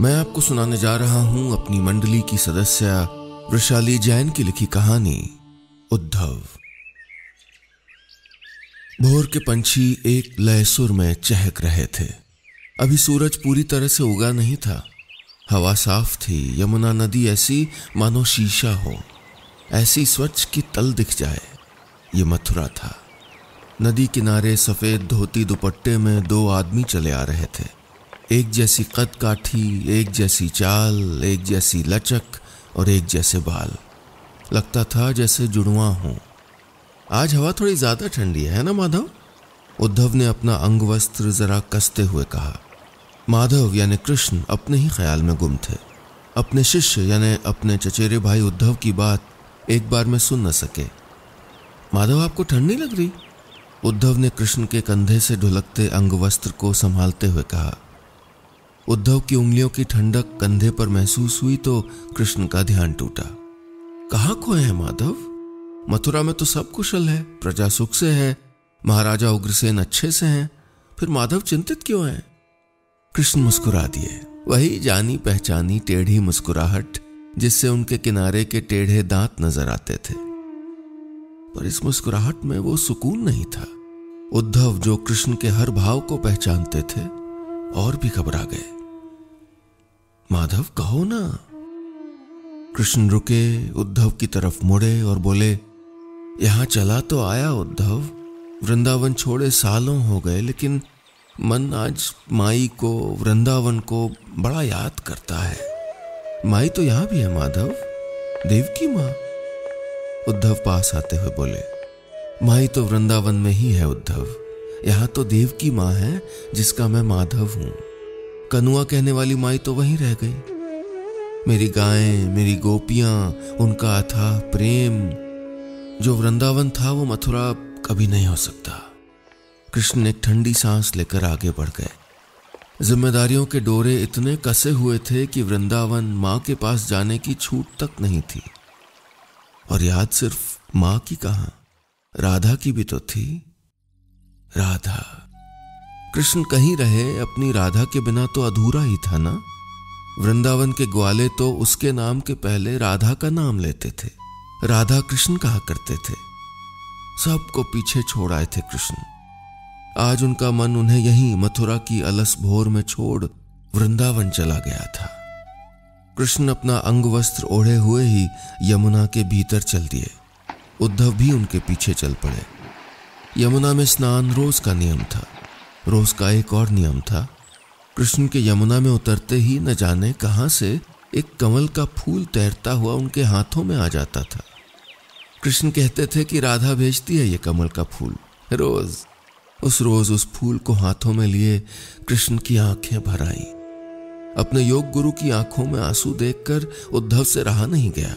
मैं आपको सुनाने जा रहा हूं अपनी मंडली की सदस्य वृषाली जैन की लिखी कहानी उद्धव। भोर के पंछी एक लय सुर में चहक रहे थे। अभी सूरज पूरी तरह से उगा नहीं था। हवा साफ थी। यमुना नदी ऐसी मानो शीशा हो, ऐसी स्वच्छ कि तल दिख जाए। ये मथुरा था। नदी किनारे सफेद धोती दुपट्टे में दो आदमी चले आ रहे थे। एक जैसी कद काठी, एक जैसी चाल, एक जैसी लचक और एक जैसे बाल। लगता था जैसे जुड़वा हों। आज हवा थोड़ी ज्यादा ठंडी है ना माधव? उद्धव ने अपना अंग वस्त्र जरा कसते हुए कहा। माधव यानी कृष्ण अपने ही ख्याल में गुम थे। अपने शिष्य यानी अपने चचेरे भाई उद्धव की बात एक बार में सुन न सके। माधव, आपको ठंड नहीं लग रही? उद्धव ने कृष्ण के कंधे से ढुलकते अंग वस्त्र को संभालते हुए कहा। उद्धव की उंगलियों की ठंडक कंधे पर महसूस हुई तो कृष्ण का ध्यान टूटा। कहाँ खोए हैं माधव? मथुरा में तो सब कुशल है, प्रजा सुख से है, महाराजा उग्रसेन अच्छे से हैं, फिर माधव चिंतित क्यों हैं? कृष्ण मुस्कुरा दिए। वही जानी पहचानी टेढ़ी मुस्कुराहट जिससे उनके किनारे के टेढ़े दांत नजर आते थे। पर इस मुस्कुराहट में वो सुकून नहीं था। उद्धव जो कृष्ण के हर भाव को पहचानते थे और भी घबरा गए। माधव, कहो ना। कृष्ण रुके, उद्धव की तरफ मुड़े और बोले, यहां चला तो आया उद्धव। वृंदावन छोड़े सालों हो गए, लेकिन मन आज माई को, वृंदावन को बड़ा याद करता है। माई तो यहां भी है माधव, देवकी माँ। उद्धव पास आते हुए बोले, माई तो वृंदावन में ही है उद्धव। यहां तो देवकी माँ है जिसका मैं माधव हूं। कनुआ कहने वाली माई तो वहीं रह गई। मेरी गायें, मेरी गोपियां, उनका अथाह प्रेम जो वृंदावन था वो मथुरा कभी नहीं हो सकता। कृष्ण एक ठंडी सांस लेकर आगे बढ़ गए। जिम्मेदारियों के डोरे इतने कसे हुए थे कि वृंदावन मां के पास जाने की छूट तक नहीं थी। और याद सिर्फ मां की कहां, राधा की भी तो थी। राधा, कृष्ण कहीं रहे, अपनी राधा के बिना तो अधूरा ही था ना। वृंदावन के ग्वाले तो उसके नाम के पहले राधा का नाम लेते थे। राधा कृष्ण कहा करते थे। सबको पीछे छोड़ आए थे कृष्ण। आज उनका मन उन्हें यहीं मथुरा की अलस भोर में छोड़ वृंदावन चला गया था। कृष्ण अपना अंग वस्त्र ओढ़े हुए ही यमुना के भीतर चल दिए। उद्धव भी उनके पीछे चल पड़े। यमुना में स्नान रोज का नियम था। रोज का एक और नियम था। कृष्ण के यमुना में उतरते ही न जाने कहां से एक कमल का फूल तैरता हुआ उनके हाथों में आ जाता था। कृष्ण कहते थे कि राधा भेजती है ये कमल का फूल। रोज उस फूल को हाथों में लिए कृष्ण की आंखें भर आईं। अपने योग गुरु की आंखों में आंसू देखकर उद्धव से रहा नहीं गया।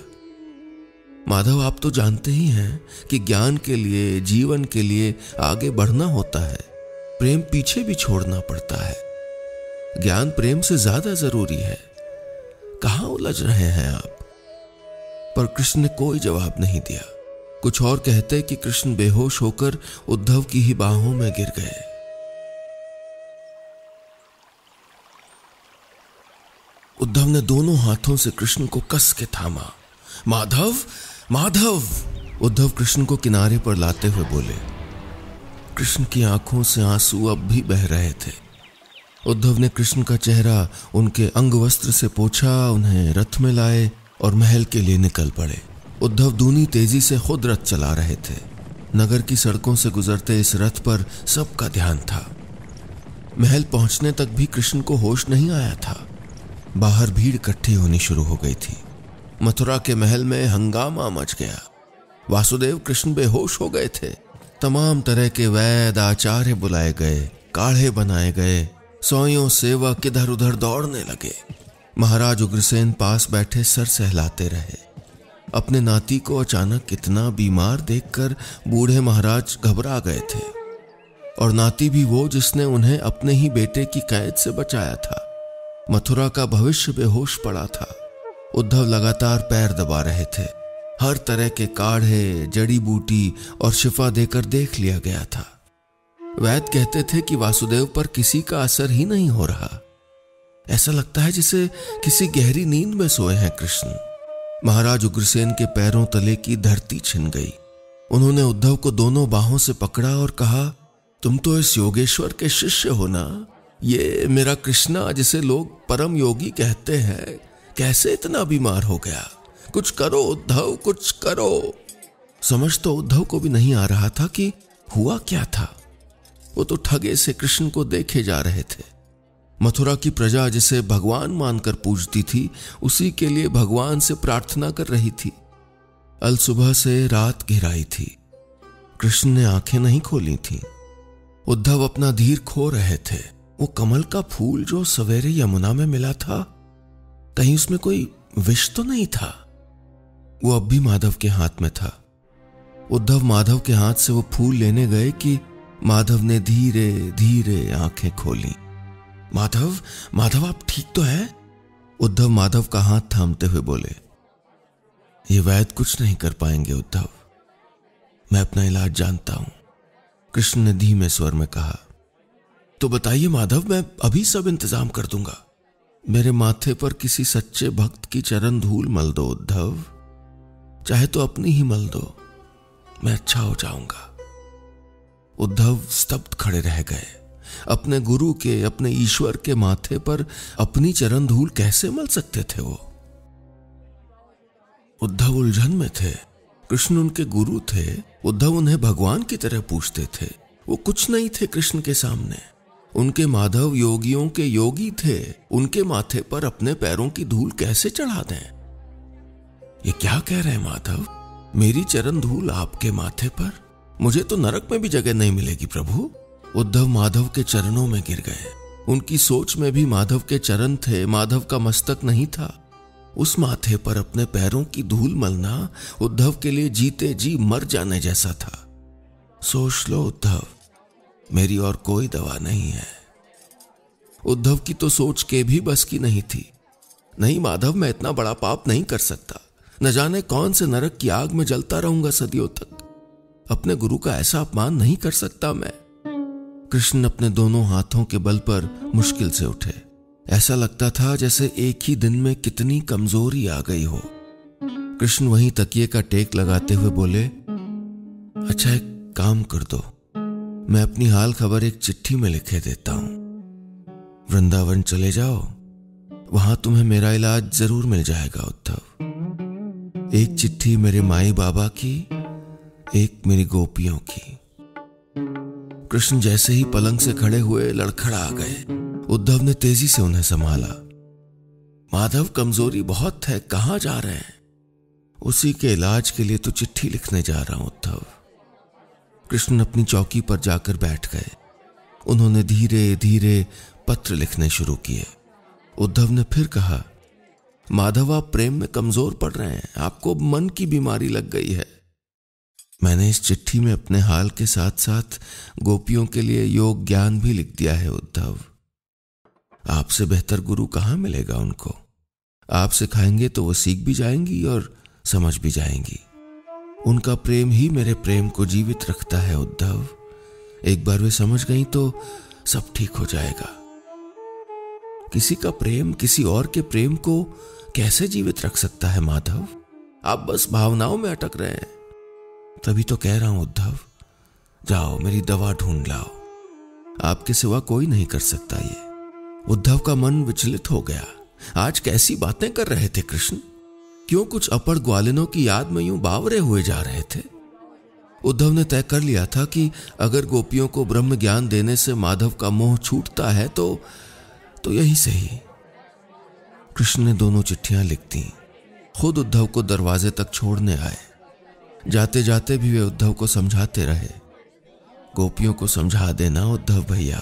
माधव, आप तो जानते ही हैं कि ज्ञान के लिए, जीवन के लिए आगे बढ़ना होता है, प्रेम पीछे भी छोड़ना पड़ता है। ज्ञान प्रेम से ज्यादा जरूरी है। कहां उलझ रहे हैं आप? पर कृष्ण ने कोई जवाब नहीं दिया। कुछ और कहते कि कृष्ण बेहोश होकर उद्धव की ही बाहों में गिर गए। उद्धव ने दोनों हाथों से कृष्ण को कस के थामा। माधव, माधव! उद्धव कृष्ण को किनारे पर लाते हुए बोले। कृष्ण की आंखों से आंसू अब भी बह रहे थे। उद्धव ने कृष्ण का चेहरा उनके अंग वस्त्र से पोंछा, उन्हें रथ में लाए और महल के लिए निकल पड़े। उद्धव दूनी तेजी से खुद रथ चला रहे थे। नगर की सड़कों से गुजरते इस रथ पर सबका ध्यान था। महल पहुंचने तक भी कृष्ण को होश नहीं आया था। बाहर भीड़ इकट्ठी होनी शुरू हो गई थी। मथुरा के महल में हंगामा मच गया। वासुदेव कृष्ण बेहोश हो गए थे। तमाम तरह के वैद्य आचार्य बुलाए गए, काढ़े बनाए गए। सोइयों सेवक इधर उधर दौड़ने लगे। महाराज उग्रसेन पास बैठे सर सहलाते रहे। अपने नाती को अचानक इतना बीमार देखकर बूढ़े महाराज घबरा गए थे। और नाती भी वो जिसने उन्हें अपने ही बेटे की कैद से बचाया था। मथुरा का भविष्य बेहोश पड़ा था। उद्धव लगातार पैर दबा रहे थे। हर तरह के काढ़े, जड़ी बूटी और शिफा देकर देख लिया गया था। वैद्य कहते थे कि वासुदेव पर किसी का असर ही नहीं हो रहा। ऐसा लगता है जैसे किसी गहरी नींद में सोए हैं कृष्ण। महाराज उग्रसेन के पैरों तले की धरती छिन गई। उन्होंने उद्धव को दोनों बाहों से पकड़ा और कहा, तुम तो इस योगेश्वर के शिष्य हो ना? ये मेरा कृष्णा जिसे लोग परम योगी कहते हैं, कैसे इतना बीमार हो गया? कुछ करो उद्धव, कुछ करो। समझ तो उद्धव को भी नहीं आ रहा था कि हुआ क्या था। वो तो ठगे से कृष्ण को देखे जा रहे थे। मथुरा की प्रजा जिसे भगवान मानकर पूजती थी, उसी के लिए भगवान से प्रार्थना कर रही थी। अल सुबह से रात घिराई थी, कृष्ण ने आंखें नहीं खोली थीं। उद्धव अपना धीर खो रहे थे। वो कमल का फूल जो सवेरे यमुना में मिला था, कहीं उसमें कोई विष तो नहीं था? वो अब भी माधव के हाथ में था। उद्धव माधव के हाथ से वो फूल लेने गए कि माधव ने धीरे धीरे आंखें खोली। माधव, माधव आप ठीक तो हैं? उद्धव माधव का हाथ थामते हुए बोले, ये वैद्य कुछ नहीं कर पाएंगे उद्धव, मैं अपना इलाज जानता हूं। कृष्ण ने धीमे स्वर में कहा, तो बताइए माधव, मैं अभी सब इंतजाम कर दूंगा। मेरे माथे पर किसी सच्चे भक्त की चरण धूल मल दो उद्धव, चाहे तो अपनी ही मल दो, मैं अच्छा हो जाऊंगा। उद्धव स्तब्ध खड़े रह गए। अपने गुरु के, अपने ईश्वर के माथे पर अपनी चरण धूल कैसे मल सकते थे वो? उद्धव उलझन में थे। कृष्ण उनके गुरु थे, उद्धव उन्हें भगवान की तरह पूछते थे। वो कुछ नहीं थे कृष्ण के सामने। उनके माधव योगियों के योगी थे, उनके माथे पर अपने पैरों की धूल कैसे चढ़ा दें? ये क्या कह रहे हैं माधव? मेरी चरण धूल आपके माथे पर? मुझे तो नरक में भी जगह नहीं मिलेगी प्रभु। उद्धव माधव के चरणों में गिर गए। उनकी सोच में भी माधव के चरण थे, माधव का मस्तक नहीं था। उस माथे पर अपने पैरों की धूल मलना उद्धव के लिए जीते जी मर जाने जैसा था। सोच लो उद्धव, मेरी और कोई दवा नहीं है। उद्धव की तो सोच के भी बस की नहीं थी। नहीं माधव, मैं इतना बड़ा पाप नहीं कर सकता। न जाने कौन से नरक की आग में जलता रहूंगा सदियों तक। अपने गुरु का ऐसा अपमान नहीं कर सकता मैं। कृष्ण अपने दोनों हाथों के बल पर मुश्किल से उठे। ऐसा लगता था जैसे एक ही दिन में कितनी कमजोरी आ गई हो। कृष्ण वहीं तकिए का टेक लगाते हुए बोले, अच्छा एक काम कर दो, मैं अपनी हाल खबर एक चिट्ठी में लिखे देता हूं। वृंदावन चले जाओ, वहां तुम्हें मेरा इलाज जरूर मिल जाएगा उद्धव। एक चिट्ठी मेरे माई बाबा की, एक मेरी गोपियों की। कृष्ण जैसे ही पलंग से खड़े हुए लड़खड़ा आ गए। उद्धव ने तेजी से उन्हें संभाला। माधव, कमजोरी बहुत है, कहां जा रहे हैं? उसी के इलाज के लिए तो चिट्ठी लिखने जा रहा हूं उद्धव। कृष्ण अपनी चौकी पर जाकर बैठ गए। उन्होंने धीरे धीरे पत्र लिखने शुरू किए। उद्धव ने फिर कहा, माधव आप प्रेम में कमजोर पड़ रहे हैं, आपको मन की बीमारी लग गई है। मैंने इस चिट्ठी में अपने हाल के साथ साथ गोपियों के लिए योग ज्ञान भी लिख दिया है उद्धव। आपसे बेहतर गुरु कहां मिलेगा उनको। आप सिखाएंगे तो वो सीख भी जाएंगी और समझ भी जाएंगी। उनका प्रेम ही मेरे प्रेम को जीवित रखता है उद्धव। एक बार वे समझ गई तो सब ठीक हो जाएगा। किसी का प्रेम किसी और के प्रेम को कैसे जीवित रख सकता है माधव? आप बस भावनाओं में अटक रहे हैं। तभी तो कह रहा हूं उद्धव, जाओ मेरी दवा ढूंढ लाओ। आपके सिवा कोई नहीं कर सकता ये। उद्धव का मन विचलित हो गया। आज कैसी बातें कर रहे थे कृष्ण? क्यों कुछ अपड़ ग्वालिनों की याद में यूं बावरे हुए जा रहे थे? उद्धव ने तय कर लिया था कि अगर गोपियों को ब्रह्म ज्ञान देने से माधव का मोह छूटता है तो यही सही। कृष्ण ने दोनों चिट्ठियां लिख दी। खुद उद्धव को दरवाजे तक छोड़ने आए। जाते जाते भी वे उद्धव को समझाते रहे, गोपियों को समझा देना उद्धव भैया,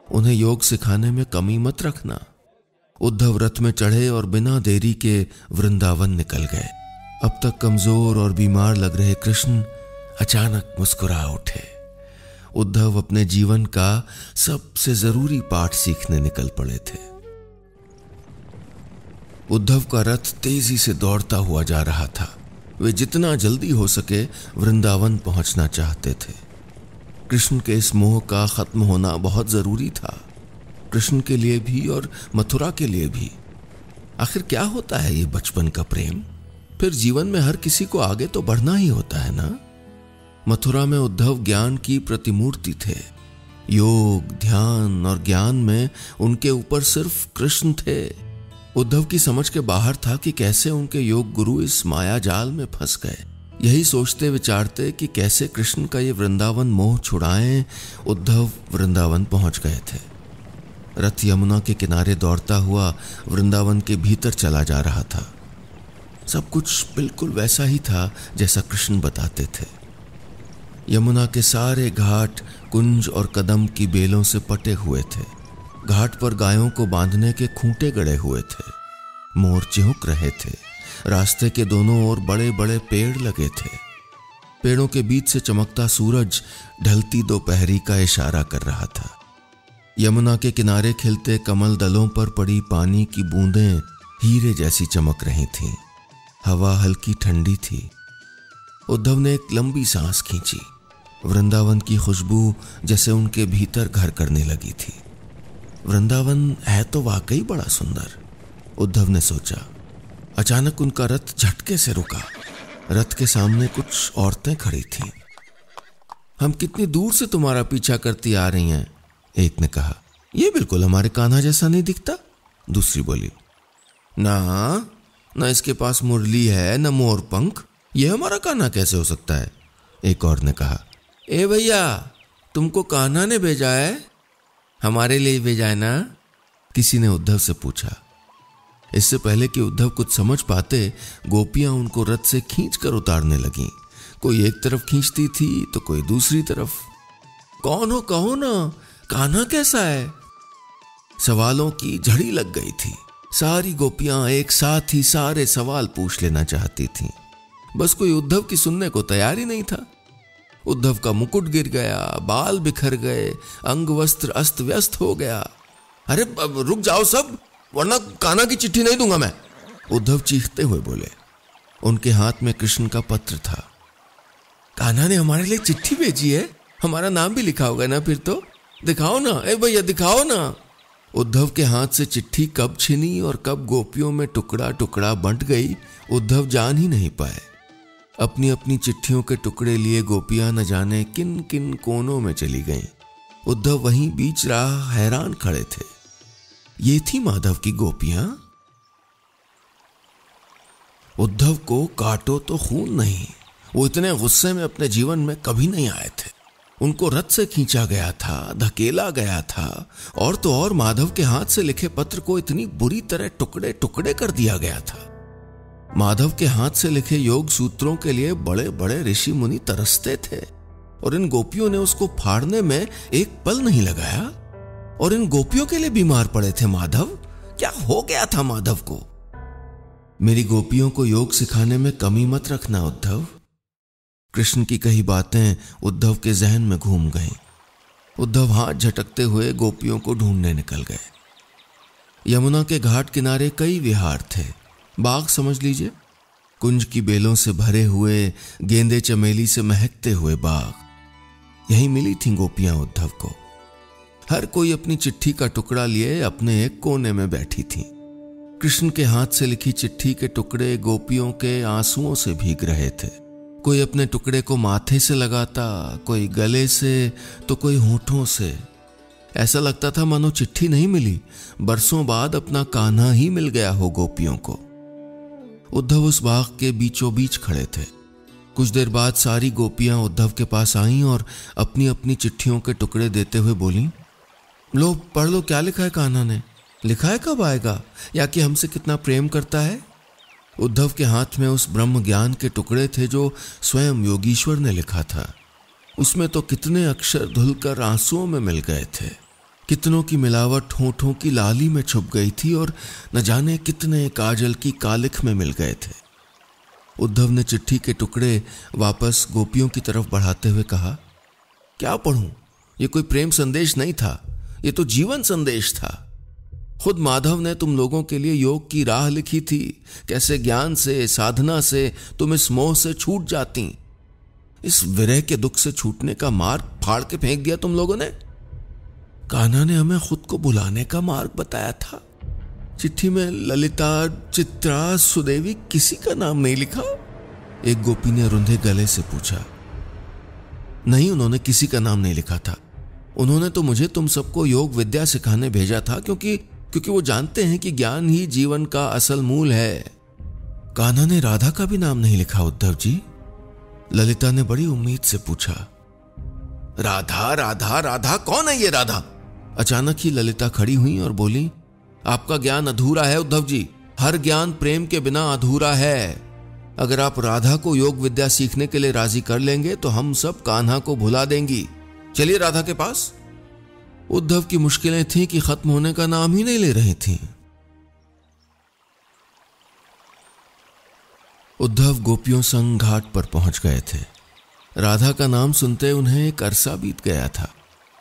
उन्हें योग सिखाने में कमी मत रखना। उद्धव रथ में चढ़े और बिना देरी के वृंदावन निकल गए। अब तक कमजोर और बीमार लग रहे कृष्ण अचानक मुस्कुरा उठे। उद्धव अपने जीवन का सबसे जरूरी पाठ सीखने निकल पड़े थे। उद्धव का रथ तेजी से दौड़ता हुआ जा रहा था। वे जितना जल्दी हो सके वृंदावन पहुंचना चाहते थे। कृष्ण के इस मोह का खत्म होना बहुत जरूरी था। कृष्ण के लिए भी और मथुरा के लिए भी। आखिर क्या होता है ये बचपन का प्रेम? फिर जीवन में हर किसी को आगे तो बढ़ना ही होता है ना। मथुरा में उद्धव ज्ञान की प्रतिमूर्ति थे। योग, ध्यान और ज्ञान में उनके ऊपर सिर्फ कृष्ण थे। उद्धव की समझ के बाहर था कि कैसे उनके योग गुरु इस माया जाल में फंस गए। यही सोचते विचारते कि कैसे कृष्ण का ये वृंदावन मोह छुड़ाएं, उद्धव वृंदावन पहुंच गए थे। रथ यमुना के किनारे दौड़ता हुआ वृंदावन के भीतर चला जा रहा था। सब कुछ बिल्कुल वैसा ही था जैसा कृष्ण बताते थे। यमुना के सारे घाट कुंज और कदम की बेलों से पटे हुए थे। घाट पर गायों को बांधने के खूंटे गड़े हुए थे। मोर चिहुक रहे थे। रास्ते के दोनों ओर बड़े बड़े पेड़ लगे थे। पेड़ों के बीच से चमकता सूरज ढलती दोपहरी का इशारा कर रहा था। यमुना के किनारे खिलते कमल दलों पर पड़ी पानी की बूंदें हीरे जैसी चमक रही थीं। हवा हल्की ठंडी थी। उद्धव ने एक लंबी सांस खींची। वृंदावन की खुशबू जैसे उनके भीतर घर करने लगी थी। वृंदावन है तो वाकई बड़ा सुंदर, उद्धव ने सोचा। अचानक उनका रथ झटके से रुका। रथ के सामने कुछ औरतें खड़ी थीं। हम कितनी दूर से तुम्हारा पीछा करती आ रही हैं, एक ने कहा। यह बिल्कुल हमारे कान्हा जैसा नहीं दिखता, दूसरी बोली। ना इसके पास मुरली है, न मोर पंख, यह हमारा कान्हा कैसे हो सकता है, एक और ने कहा। ए भैया, तुमको कान्हा ने भेजा है? हमारे लिए भेजा है ना, किसी ने उद्धव से पूछा। इससे पहले कि उद्धव कुछ समझ पाते, गोपियां उनको रथ से खींचकर उतारने लगीं। कोई एक तरफ खींचती थी तो कोई दूसरी तरफ। कौन हो, कहो ना, कान्हा कैसा है? सवालों की झड़ी लग गई थी। सारी गोपियां एक साथ ही सारे सवाल पूछ लेना चाहती थीं। बस कोई उद्धव की सुनने को तैयार ही नहीं था। उद्धव का मुकुट गिर गया, बाल बिखर गए, अंग वस्त्र अस्त व्यस्त हो गया। अरे रुक जाओ सब, वरना कान्हा की चिट्ठी नहीं दूंगा मैं, उद्धव चीखते हुए बोले। उनके हाथ में कृष्ण का पत्र था। कान्हा ने हमारे लिए चिट्ठी भेजी है? हमारा नाम भी लिखा होगा ना फिर तो? दिखाओ ना, ए भैया दिखाओ ना। उद्धव के हाथ से चिट्ठी कब छिनी और कब गोपियों में टुकड़ा टुकड़ा बंट गई, उद्धव जान ही नहीं पाए। अपनी अपनी चिट्ठियों के टुकड़े लिए गोपियां न जाने किन किन कोनों में चली गईं। उद्धव वहीं बीच राह हैरान खड़े थे। ये थी माधव की गोपियां। उद्धव को काटो तो खून नहीं, वो इतने गुस्से में अपने जीवन में कभी नहीं आए थे। उनको रथ से खींचा गया था, धकेला गया था, और तो और माधव के हाथ से लिखे पत्र को इतनी बुरी तरह टुकड़े टुकड़े कर दिया गया था। माधव के हाथ से लिखे योग सूत्रों के लिए बड़े बड़े ऋषि मुनि तरसते थे, और इन गोपियों ने उसको फाड़ने में एक पल नहीं लगाया। और इन गोपियों के लिए बीमार पड़े थे माधव। क्या हो गया था माधव को? मेरी गोपियों को योग सिखाने में कमी मत रखना उद्धव। कृष्ण की कही बातें उद्धव के जहन में घूम गईं। उद्धव हाथ झटकते हुए गोपियों को ढूंढने निकल गए। यमुना के घाट किनारे कई विहार थे, बाग समझ लीजिए। कुंज की बेलों से भरे हुए, गेंदे चमेली से महकते हुए बाग। यहीं मिली थी गोपियां उद्धव को। हर कोई अपनी चिट्ठी का टुकड़ा लिए अपने एक कोने में बैठी थी। कृष्ण के हाथ से लिखी चिट्ठी के टुकड़े गोपियों के आंसुओं से भीग रहे थे। कोई अपने टुकड़े को माथे से लगाता, कोई गले से, तो कोई होठों से। ऐसा लगता था मानो चिट्ठी नहीं मिली, बरसों बाद अपना कान्हा ही मिल गया हो गोपियों को। उद्धव उस बाग के बीचों बीच खड़े थे। कुछ देर बाद सारी गोपियां उद्धव के पास आईं और अपनी अपनी चिट्ठियों के टुकड़े देते हुए बोलीं, लो पढ़ लो, क्या लिखा है कान्हा ने? लिखा है कब आएगा, या कि हमसे कितना प्रेम करता है। उद्धव के हाथ में उस ब्रह्म ज्ञान के टुकड़े थे जो स्वयं योगीश्वर ने लिखा था। उसमें तो कितने अक्षर धुलकर आंसुओं में मिल गए थे, कितनों की मिलावट होठों की लाली में छुप गई थी, और न जाने कितने काजल की कालिख में मिल गए थे। उद्धव ने चिट्ठी के टुकड़े वापस गोपियों की तरफ बढ़ाते हुए कहा, क्या पढ़ूं? ये कोई प्रेम संदेश नहीं था, ये तो जीवन संदेश था। खुद माधव ने तुम लोगों के लिए योग की राह लिखी थी, कैसे ज्ञान से, साधना से तुम इस मोह से छूट जाती। इस विरह के दुख से छूटने का मार्ग फाड़ के फेंक दिया तुम लोगों ने। कान्हा ने हमें खुद को बुलाने का मार्ग बताया था। चिट्ठी में ललिता, चित्रा, सुदेवी किसी का नाम नहीं लिखा। एक गोपी ने रुंधे गले से पूछा। नहीं, उन्होंने किसी का नाम नहीं लिखा था। उन्होंने तो मुझे तुम सबको योग विद्या सिखाने भेजा था, क्योंकि वो जानते हैं कि ज्ञान ही जीवन का असल मूल है। कान्हा ने राधा का भी नाम नहीं लिखा उद्धव जी? ललिता ने बड़ी उम्मीद से पूछा। राधा राधा राधा, कौन है ये राधा? अचानक ही ललिता खड़ी हुई और बोली, आपका ज्ञान अधूरा है उद्धव जी। हर ज्ञान प्रेम के बिना अधूरा है। अगर आप राधा को योग विद्या सीखने के लिए राजी कर लेंगे तो हम सब कान्हा को भुला देंगी। चलिए राधा के पास। उद्धव की मुश्किलें थीं कि खत्म होने का नाम ही नहीं ले रही थीं। उद्धव गोपियों संग घाट पर पहुंच गए थे। राधा का नाम सुनते उन्हें एक अरसा बीत गया था।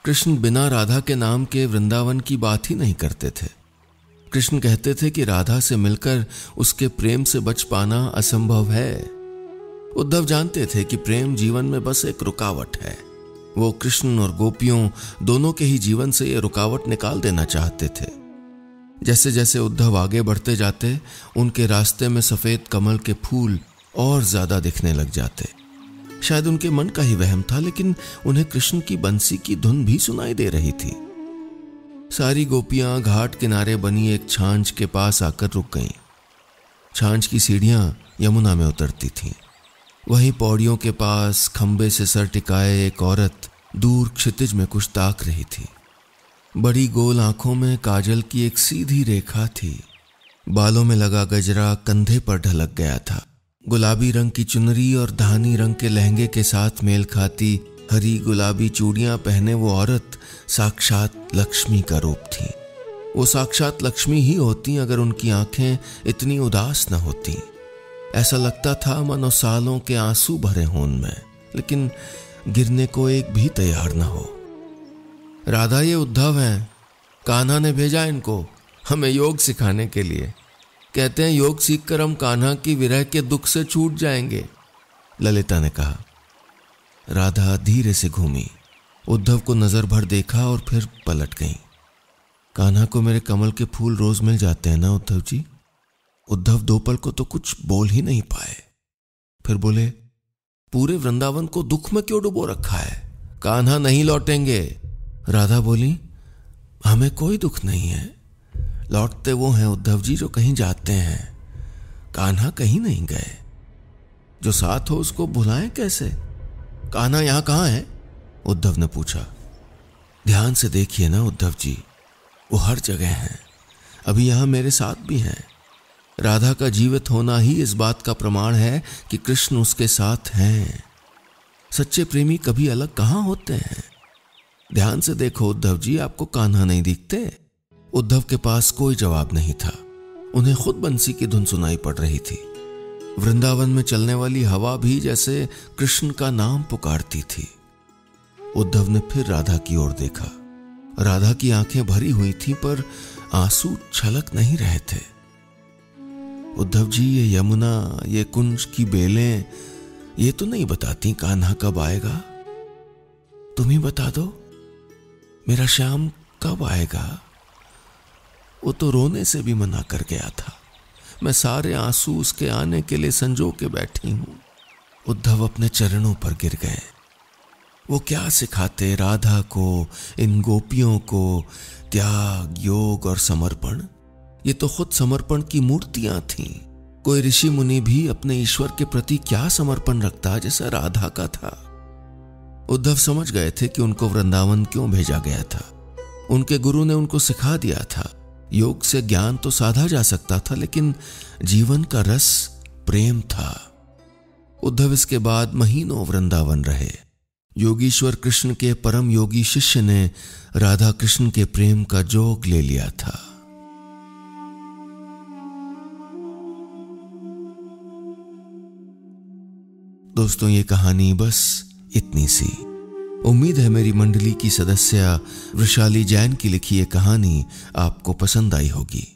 कृष्ण बिना राधा के नाम के वृंदावन की बात ही नहीं करते थे। कृष्ण कहते थे कि राधा से मिलकर उसके प्रेम से बच पाना असंभव है। उद्धव जानते थे कि प्रेम जीवन में बस एक रुकावट है। वो कृष्ण और गोपियों दोनों के ही जीवन से ये रुकावट निकाल देना चाहते थे। जैसे जैसे उद्धव आगे बढ़ते जाते, उनके रास्ते में सफेद कमल के फूल और ज्यादा दिखने लग जाते। शायद उनके मन का ही वहम था, लेकिन उन्हें कृष्ण की बंसी की धुन भी सुनाई दे रही थी। सारी गोपियां घाट किनारे बनी एक छांच के पास आकर रुक गईं। छांच की सीढ़ियां यमुना में उतरती थीं। वहीं पौड़ियों के पास खंबे से सर टिकाए एक औरत दूर क्षितिज में कुछ ताक रही थी। बड़ी गोल आंखों में काजल की एक सीधी रेखा थी। बालों में लगा गजरा कंधे पर ढलक गया था। गुलाबी रंग की चुनरी और धानी रंग के लहंगे के साथ मेल खाती हरी गुलाबी चूड़ियां पहने वो औरत साक्षात लक्ष्मी का रूप थी। वो साक्षात लक्ष्मी ही होती अगर उनकी आंखें इतनी उदास न होती। ऐसा लगता था मानो सालों के आंसू भरे हों उनमें, लेकिन गिरने को एक भी तैयार न हो। राधा, ये उद्धव हैं। कान्हा ने भेजा इनको हमें योग सिखाने के लिए। कहते हैं योग सीखकर हम कान्हा की विरह के दुख से छूट जाएंगे, ललिता ने कहा। राधा धीरे से घूमी, उद्धव को नजर भर देखा और फिर पलट गई। कान्हा को मेरे कमल के फूल रोज मिल जाते हैं ना उद्धव जी? उद्धव दो पल को तो कुछ बोल ही नहीं पाए। फिर बोले, पूरे वृंदावन को दुख में क्यों डुबो रखा है? कान्हा नहीं लौटेंगे। राधा बोली, हमें कोई दुख नहीं है। लौटते वो हैं उद्धव जी जो कहीं जाते हैं। कान्हा कहीं नहीं गए। जो साथ हो उसको भुलाएं कैसे? कान्हा यहां कहां है? उद्धव ने पूछा। ध्यान से देखिए ना उद्धव जी, वो हर जगह हैं। अभी यहां मेरे साथ भी हैं। राधा का जीवित होना ही इस बात का प्रमाण है कि कृष्ण उसके साथ हैं। सच्चे प्रेमी कभी अलग कहां होते हैं? ध्यान से देखो उद्धव जी, आपको कान्हा नहीं दिखते? उद्धव के पास कोई जवाब नहीं था। उन्हें खुद बंसी की धुन सुनाई पड़ रही थी। वृंदावन में चलने वाली हवा भी जैसे कृष्ण का नाम पुकारती थी। उद्धव ने फिर राधा की ओर देखा। राधा की आंखें भरी हुई थीं, पर आंसू छलक नहीं रहे थे। उद्धव जी, ये यमुना, ये कुंज की बेलें, ये तो नहीं बताती कान्हा कब आएगा। तुम ही बता दो, मेरा श्याम कब आएगा? वो तो रोने से भी मना कर गया था। मैं सारे आंसू उसके आने के लिए संजो के बैठी हूं। उद्धव अपने चरणों पर गिर गए। वो क्या सिखाते राधा को, इन गोपियों को त्याग, योग और समर्पण। ये तो खुद समर्पण की मूर्तियां थीं। कोई ऋषि मुनि भी अपने ईश्वर के प्रति क्या समर्पण रखता जैसा राधा का था। उद्धव समझ गए थे कि उनको वृंदावन क्यों भेजा गया था। उनके गुरु ने उनको सिखा दिया था, योग से ज्ञान तो साधा जा सकता था, लेकिन जीवन का रस प्रेम था। उद्धव इसके बाद महीनों वृंदावन रहे। योगीश्वर कृष्ण के परम योगी शिष्य ने राधा कृष्ण के प्रेम का जोग ले लिया था। दोस्तों, ये कहानी बस इतनी सी। उम्मीद है मेरी मंडली की सदस्य वृषाली जैन की लिखी ये कहानी आपको पसंद आई होगी।